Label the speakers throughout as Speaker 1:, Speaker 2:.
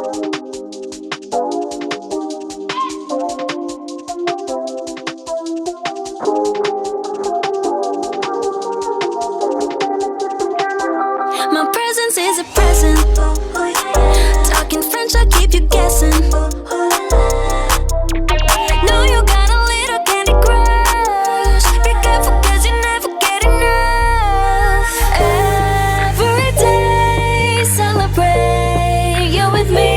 Speaker 1: My presence is a present. Talking French, I keep you guessing. Know you got a little candy crush. Be careful 'cause you never get enough. Every day, celebrate you with me.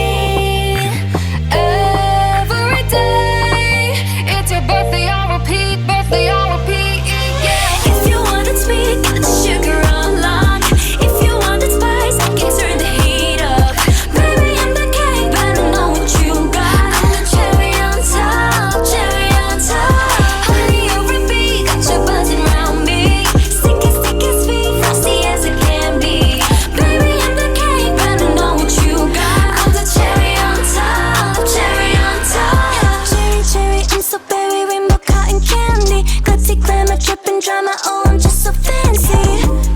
Speaker 1: Every day, it's your birthday, I'll repeat, birthday, I'll repeat, yeah. If you want it sweet, got the sugar on lock. If you want it spice, can turn the heat up. Baby, I'm the cake, but I know what you got. I'm the cherry on top, cherry on top. Honey, you repeat, got you buzzing around me. Sticky, sticky, sweet, frosty as it can be. Baby, I'm the cake, but I know what you got. I'm the cherry on top, cherry on top. Cherry, cherry, I'm so berry, rainbow cotton candy. Glitzy, glamour, dripping drama, oh, I'm just so fancy.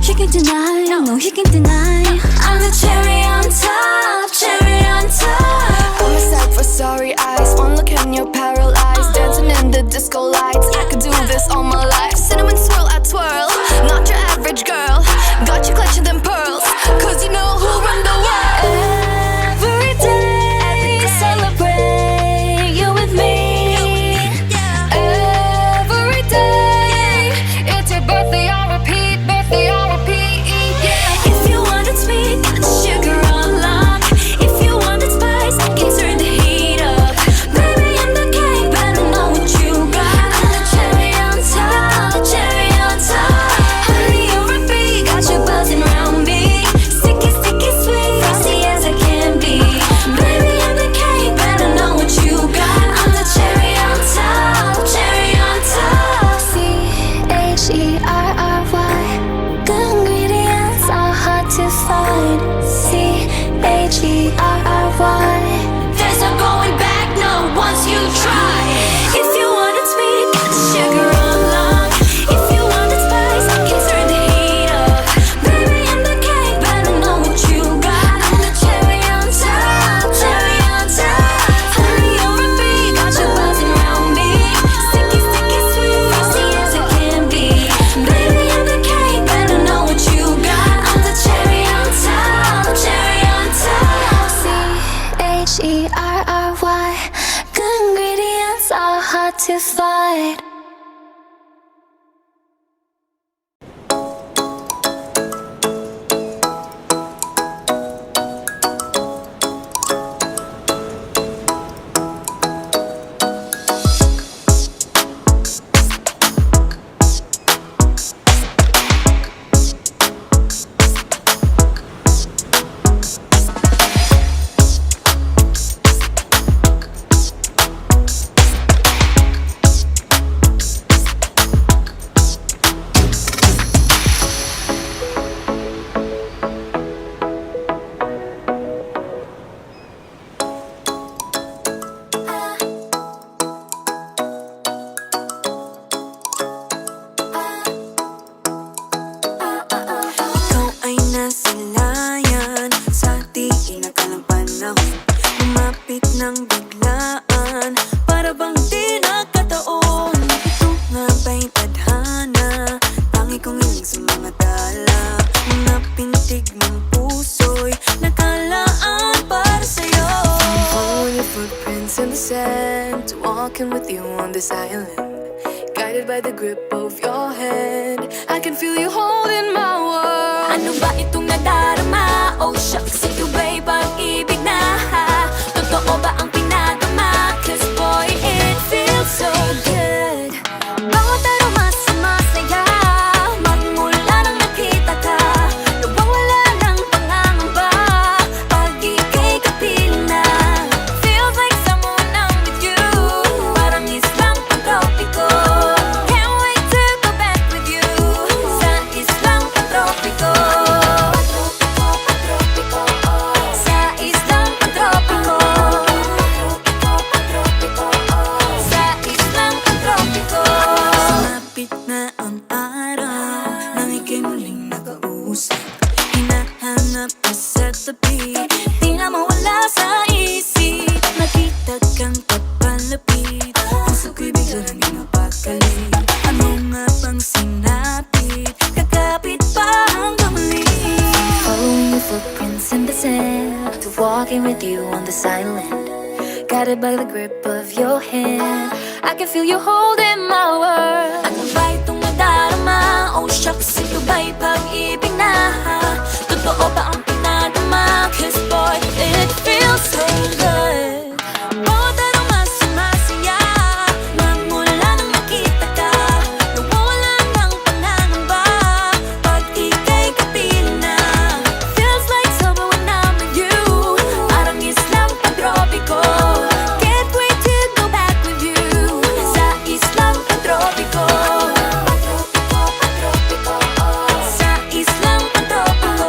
Speaker 1: You can deny, no, you can deny. I'm the cherry on top, cherry on top.
Speaker 2: I'm a sight for sorry eyes. One look and you're paralyzed. Dancing in the disco lights. I could do this all my life. Cinnamon swirl, I twirl. Not your average girl. Got you clutching them pearls. 'Cause you know who run the world.
Speaker 1: Every day, celebrate you with me. Every day, it's your birthday, I'll repeat, birthday, I'll repeat, yeah. If you want it sweet, got the sugar on lock. If you want it spice, can turn the heat up. Baby, I'm the cake, but I know what you got. I'm the cherry on top, cherry on top. Honey, you repeat, got you buzzing around me. Sticky, sticky, sweet, frosty as it can be. Baby, I'm the cake, but I know what you got. I'm the cherry on top, cherry on top. CHERRY, good ingredients are hard to find. CHERRY, there's no going back, no, once you try. If you want it sweet, got the sugar on lock. If you want it spice, can turn the heat up. Baby, I'm the cake, but I know what you got. I'm the cherry on top, cherry on top. Honey, you repeat, got you buzzing around me. Sticky, sticky, sweet, frosty as it can be. Baby, I'm the cake, but I know what you got. I'm the cherry on top, cherry on top. CHERRY, good ingredients are hard to find.
Speaker 3: Ikaw ay nasilayan sa di inakalang panahon. Lumapit ng biglaan, para bang di nakataon. Ito nga ba'y tadhana, tangi kong hiling sa mga tala. Mga pintig ng puso'y nakalaan para sa'yo.
Speaker 2: Following your footprints in the sand, walking with you on this island. Guided by the grip of your hand, I can feel you holding my world.
Speaker 1: Ano ba itong nadarama? Oh shucks, ito ba'y pag-ibig na? Totoo ba ang pinagama? 'Cause boy, it feels so good. Bawat aroma sumasaya, magmula nang nakita ka. Nawawala ng pangangamba, pag ika'y kapiling na. Feels like someone I'm with you, parang islang pantropiko. Can't wait to go back with you, sa islang pantropiko. Sa walking with you on this island, guided by the grip of your hand. I can feel you holding my world.
Speaker 3: Ano ba itong nadarama? Oh shucks, ito ba'y pag-ibig na? Totoo ba ang pinadama? Cause boy, it feels so good. Bawat araw mas sumasaya, magmula nang makita ka. Nawawala ng panangamba, pag ika'y kapiling na.
Speaker 1: Feels like summer when I'm with you, parang islang pagtropiko. Can't wait to go back with you, sa islang pagtropiko.
Speaker 3: Patropiko, sa islang patropiko.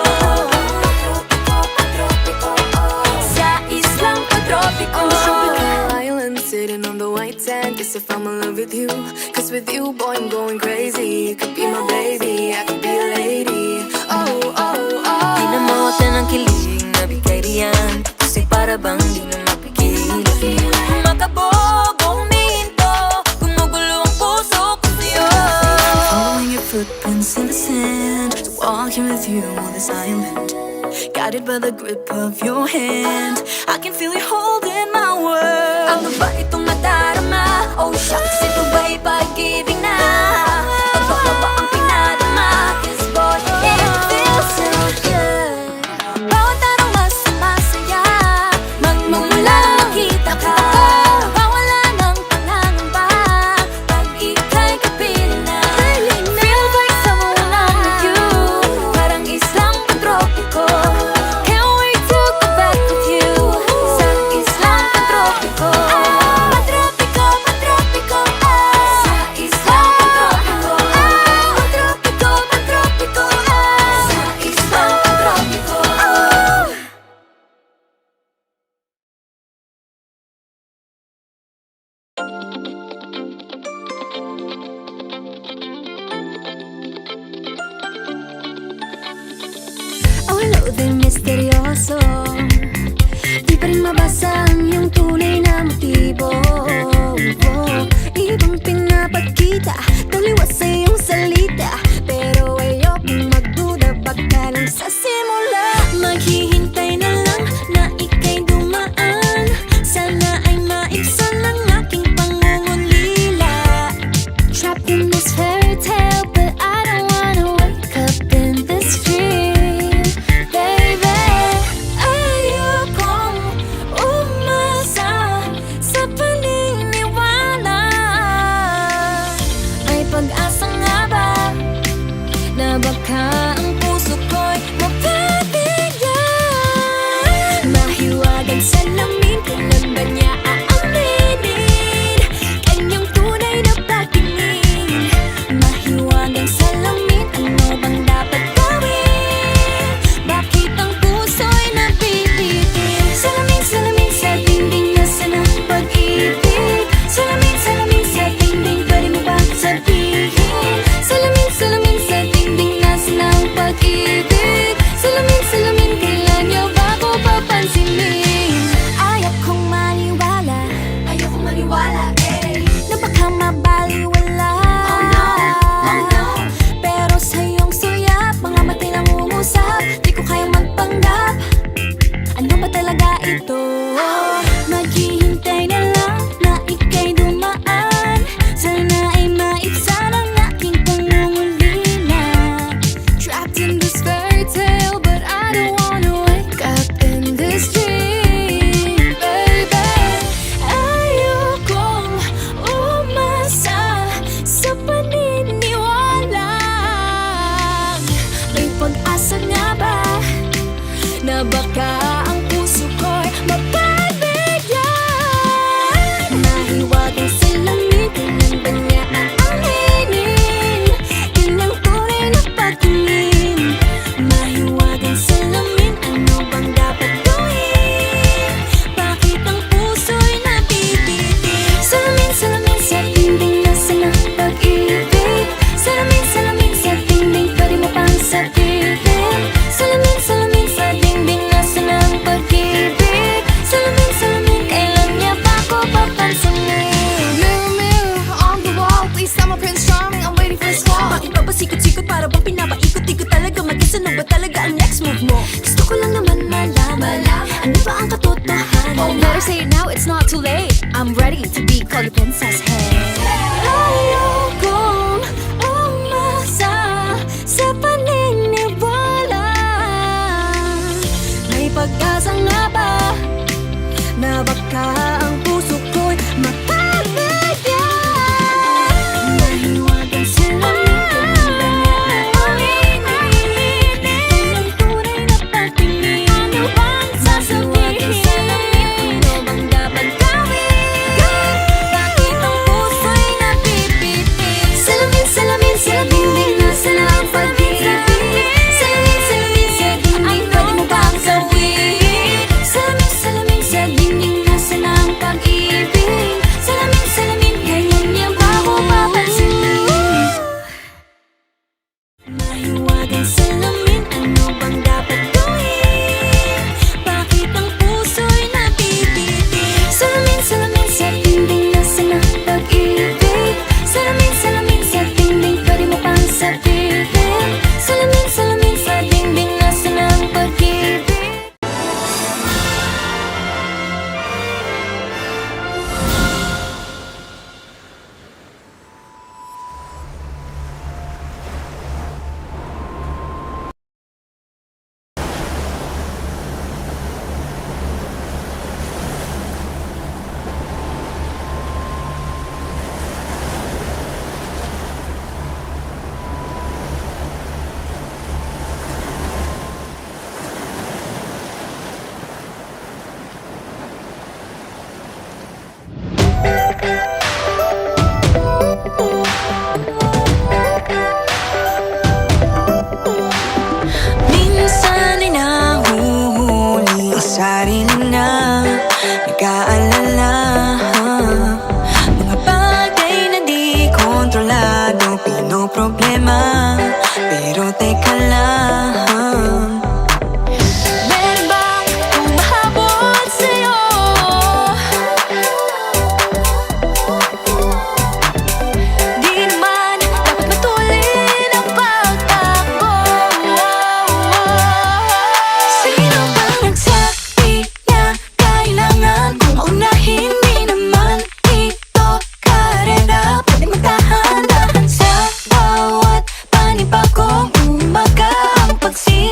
Speaker 3: Sa islang patropiko.
Speaker 2: On the tropical island, sitting on the white sand. Guess if I'm in love with you, cause with you, boy, I'm going crazy. You could be my baby, I could be a lady. Oh, oh, oh.
Speaker 3: Pinamuot na ng kilig na bigay riyan, kasi para bang di na mapigil. Makabog, huminto, gumugulo ang puso ko sa'yo.
Speaker 2: Following your footprints in the sand, walking with you on this island, guided by the grip of your hand. I can feel you holding my world.
Speaker 3: Ano ba itong nadarama? Oh shucks, ito ba'y pag-ibig na? Totoo ba ang pinadama? Cause boy, it feels so good. Bawat araw mas sumasaya, magmumula nang makita ka. Nawawala ng pangangamba, pag ika'y kapiling na.
Speaker 1: Feels like summer when I'm with you, parang islang pagtropiko. Can't wait to go back with you, sa islang pagtropiko.
Speaker 3: Patropiko, patropiko, sa islang patropiko. Patropiko, patropiko, sa islang patropiko.
Speaker 1: Ang loading misteryoso, di pa rin mabasa ang iyong tunay na motibo. Ibang pinapakita, taliwas sa iyong salita, pero ayokong magduda, baka lang sa simula. Maghihintay na lang na ika'y dumaan, sana ay maibsan ang aking pangungulila. Trapped in this fairy tale, but I don't wanna wake up in this dream, baby. Ayokong umasa sa paniniwala. May pag-asa nga ba na baka ang puso ko'y mapabigyan? Mahiwagang salamin, kailan ba niya aaminin kanyang tunay na pagtingin? Mahiwagang salamin, ano bang dapat gawin? Bakit ang puso'y napipitin? Salamin, salamin sa dingding, nasaan ang pag-ibig? Salamin, salamin sa dingding, pwede mo ba sabihin? Salamin, salamin sa dingding, nasaan ang pag-ibig? Salamin, salamin, kailan niyo ba ko papansinin? Ayokong maniwala, na baka mabaliwala. Pero sa iyong suyap, mga mata'y nangungusap, di ko kayang magpanggap. Ano ba talaga ito? Maghihintay na lang na ika'y dumaan, sana ay maibsan ang aking pangungulila. Trapped in this fairy tale, but I don't wanna wake up in this dream, baby. Ayokong umasa sa paniniwala. May pag-asa nga ba na baka ang puso ko'y mapag
Speaker 2: Better say it now, it's not too late. I'm ready to be called a princess, hey.
Speaker 1: Ayokong umasa sa paniniwala.
Speaker 2: May pag-asa nga ba na baka ang puso ko'y makabigyan? Mahiwagang salamin kung ganyan na umiinit. Ang tunay na pagtingin, ano bang sasabihin? Ano bang dapat gawin? Bakit ang puso'y napipitin?
Speaker 1: Salamin, salamin, salamin, din na sana ang pag-ibig. Salamin, salamin, sa dingding, pwede mo bang gawin? Salamin, salamin, sa dingding, nasa na ang pag-ibig. Salamin, salamin, ngayon niya ba ako papansin?
Speaker 2: Mahiwagang salamin, ano bang dapat gawin? Bakit ang puso'y napipitin?
Speaker 1: Salamin, salamin, sa dingding, nasa na ang pag-ibig. Salamin, salamin, sa dingding, pwede mo bang sabihin? Salamin, salamin, sa dingding, nasa na ang pag-ibig.
Speaker 3: Minsan ay nahuhuli ang sarili na nag-aalala. Mga bagay na di kontrolado, pinoproblema. Pero teka lang,
Speaker 2: Meron bang humahabol sa'yo? Di naman dapat matulin ang pagtakbo.
Speaker 3: sino bang nagsabi na kailangan kong maunahin? Di naman ito karera, pwede magdahan-dahan sa bawat panibagong umaga. Ang pagsisikap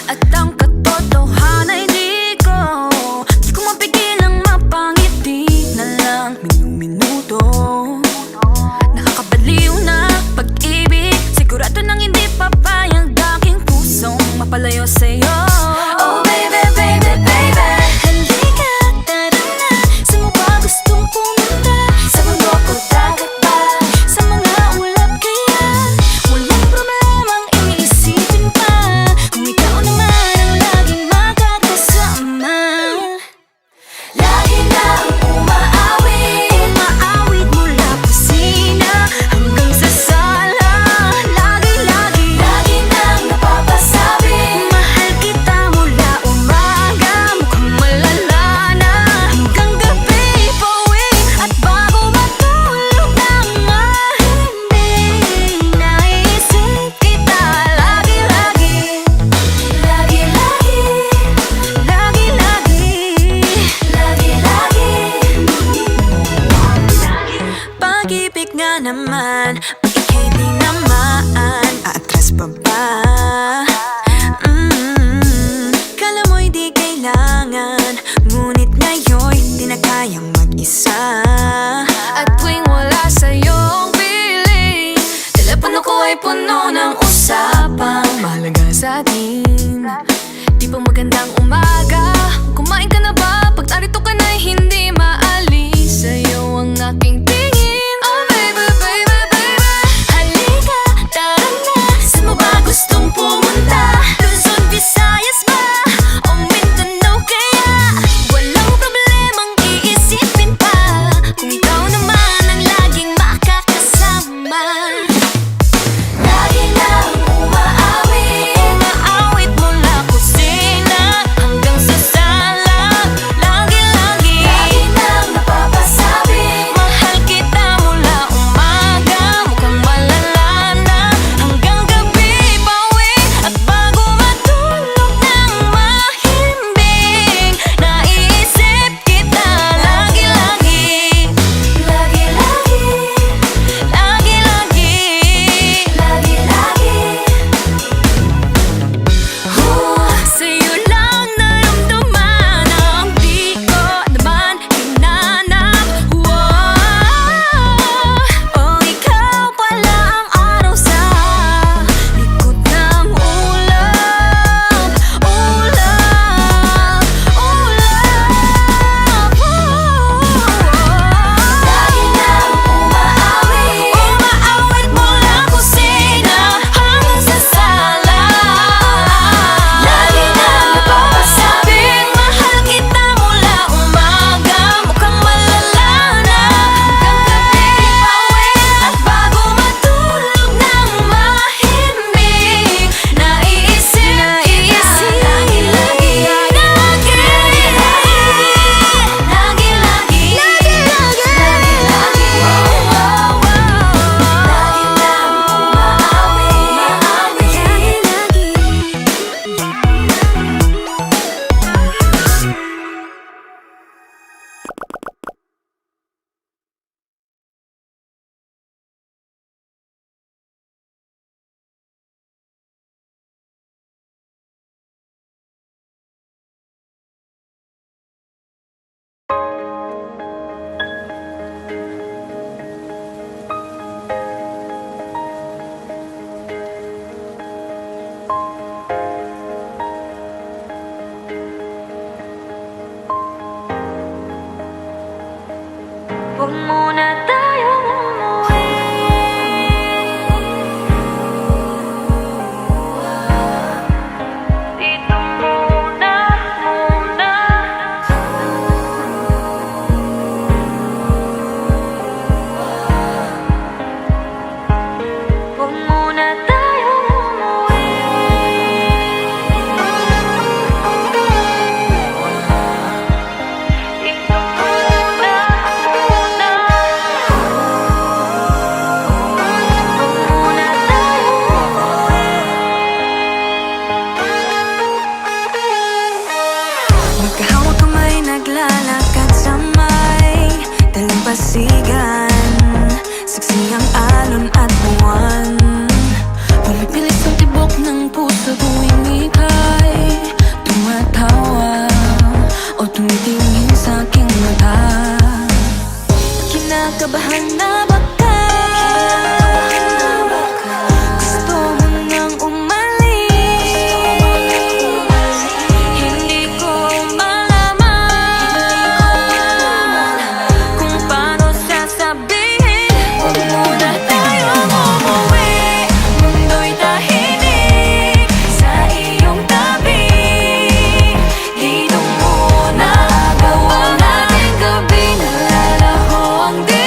Speaker 2: At ang katotohanan ay di ko mapigilang mapangiti na lang minu-minuto. Nakakabaliw na pag-ibig, sigurado nang hindi papayag aking pusong mapalayo sa'yo. Oh baby, baby, baby, halika, tara na. Saan mo ba gustong pumunta? Sa bundok o dagat ba? Sa mga ulap kaya? Walang problemang iisipin pa, kung ikaw naman ang laging makakasama.
Speaker 1: Lagi na umaawit
Speaker 2: Mula kusina hanggang sa sala. Lagi
Speaker 1: nang napapasabi.
Speaker 2: mahal kita mula umaga, mukhang malala na hanggang gabi. Pauwi at bago matulog nang mahimbing, naisip kita lagi-lagi. Pag-ibig nga naman, pag ika'y di naman aatras pa ba? Kala mo'y di kailangan, ngunit ngayon'y di na kayang mag-isa. At tuwing wala sa'yong piling, telepono ko ay puno ng usapang mahalaga sa atin. Di ba magandang umaga? Kumain ka na ba? Pag narito ka na'y hindi maalis sa'yo ang aking tingin. Oh baby, baby, baby, halika, tara na. Saan mo ba gustong pumunta? Luzon, Visayas ba? O Mindanao kaya? Walang problemang iisipin pa, kung ikaw naman ang laging makakasama.
Speaker 1: Lagi nang umaawit
Speaker 2: Mula kusina hanggang sa sala. Lagi
Speaker 3: Kinakabahan na baka gusto mo nang umalis. Hindi ko malaman kung paano sasabihin. Huwag muna tayong umuwi, mundo'y tahimik sa iyong tabi. Dito muna gawa natin gabi, nalalaho ang dilim.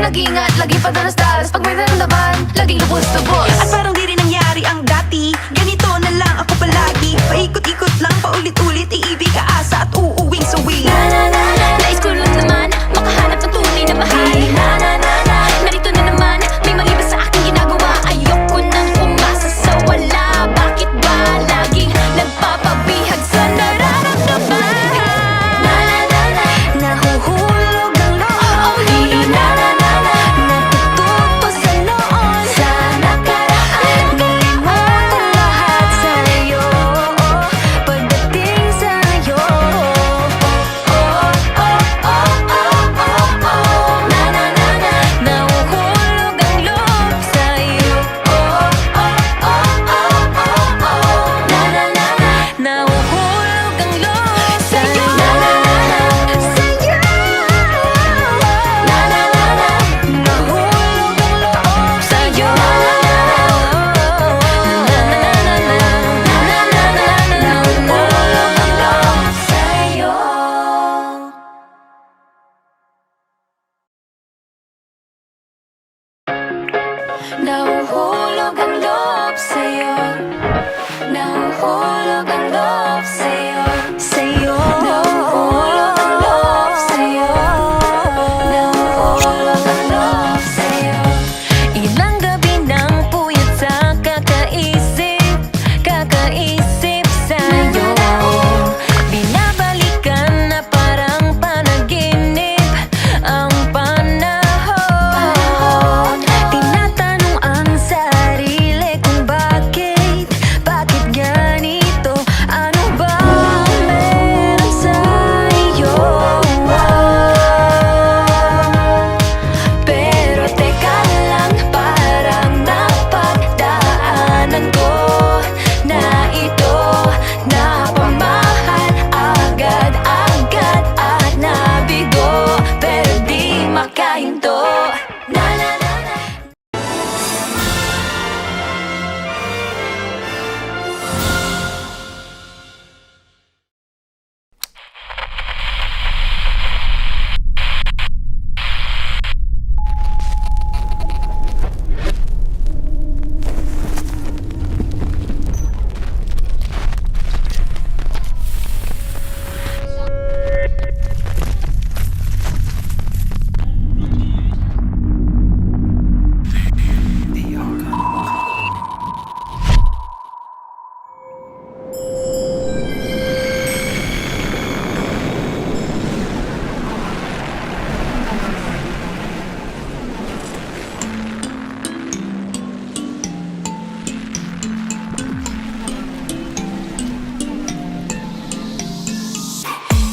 Speaker 2: Mag-ingat, laging padalas-dalas pag may naramdaman, laging lubos-lubos.
Speaker 3: At parang di rin nangyari ang dati, ganito na lang ako palagi. Paikot-ikot lang, paulit-ulit, iibig, kaasa at uuwing sawi.
Speaker 1: Nais ko lang naman makahanap ng tunay na mahal. Narito na naman, may mali ba sa aking ginagawa? Ayoko nang umasa sa wala. Bakit ba laging nagpapabihag sa nararamdaman?
Speaker 2: Nahuhulog ang loob, natututo sa noon, sa nakaraan. Kalimutan lahat sa'yo, pagdating sa'yo. Nahuhulog ang loob sa'yo. Nahuhulog ang loob sa'yo. Nahuhulog ang loob sa'yo. Nahuhulog ang loob sa'yo. Nahuhulog ang loob sa'yo. Nahuhulog ang loob sa'yo. Ilang gabi nang puyat sa kakaisip sa'yo. Binabalikan na parang panaginip ang panahon. Tinatanong ang sarili kung bakit ganito? Ano ba ang meron sa'yo? Pero teka lang, parang napagdaanan ko na ito. Napamahal agad-agad at nabigo, pero di makahinto.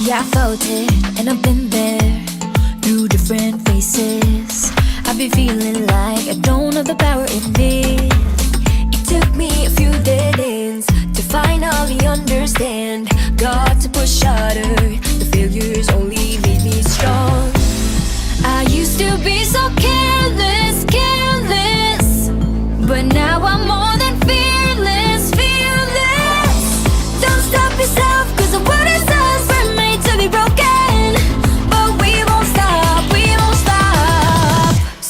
Speaker 2: Yeah, I felt it, and I've been there through different faces. I've been feeling like I don't have the power in me. It took me a few dead ends to finally understand. Got to push harder, the failures only made me strong. I used to be so careless, but now I'm more than fearless. Don't stop yourself, 'cause the world is us, we're made to be broken. But we won't stop,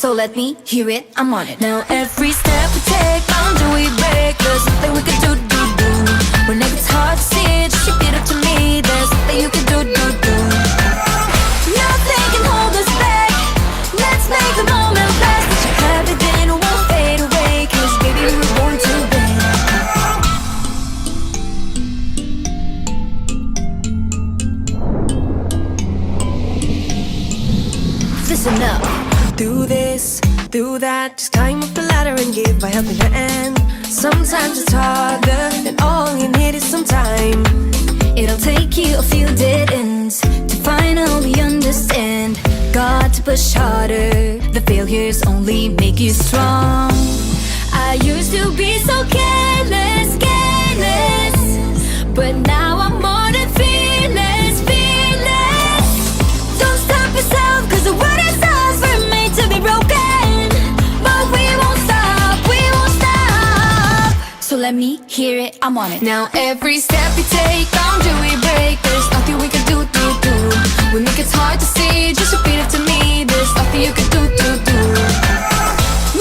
Speaker 2: So let me hear it, I'm on it. Now every step we take, boundary we break. There's nothing we can do. When it gets hard to see, just repeat it to me. There's nothing you can do. Nothing can hold us back. Let's make the moment last. That you have it, then it won't fade away. 'Cause baby, we were born to win. Listen up.
Speaker 3: Do this, do that, just climb up the ladder and give a helping hand. Sometimes it's harder, and all you need is some time.
Speaker 2: It'll take you a few dead ends to finally understand. Got to push harder, the failures only make you strong. I used to be so careless, but now I'm more than fearless. Don't stop yourself, 'cause the world is ours, we're made to be broken. But we won't stop. So let me hear it, I'm on it. Now every step we take, boundary we break. There's nothing we can do. When it gets hard to see, just repeat it to me. There's There's nothing you can do.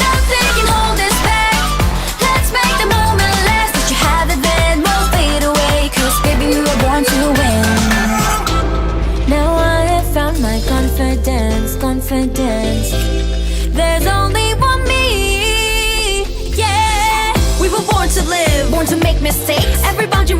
Speaker 2: Nothing can hold us back. Let's make the moment last. Let you have it, then we'll fade away. 'Cause baby, we were born to win.
Speaker 1: Now I have found my confidence. There's only one me, yeah.
Speaker 2: We were born to live, born to make mistakes. Every boundary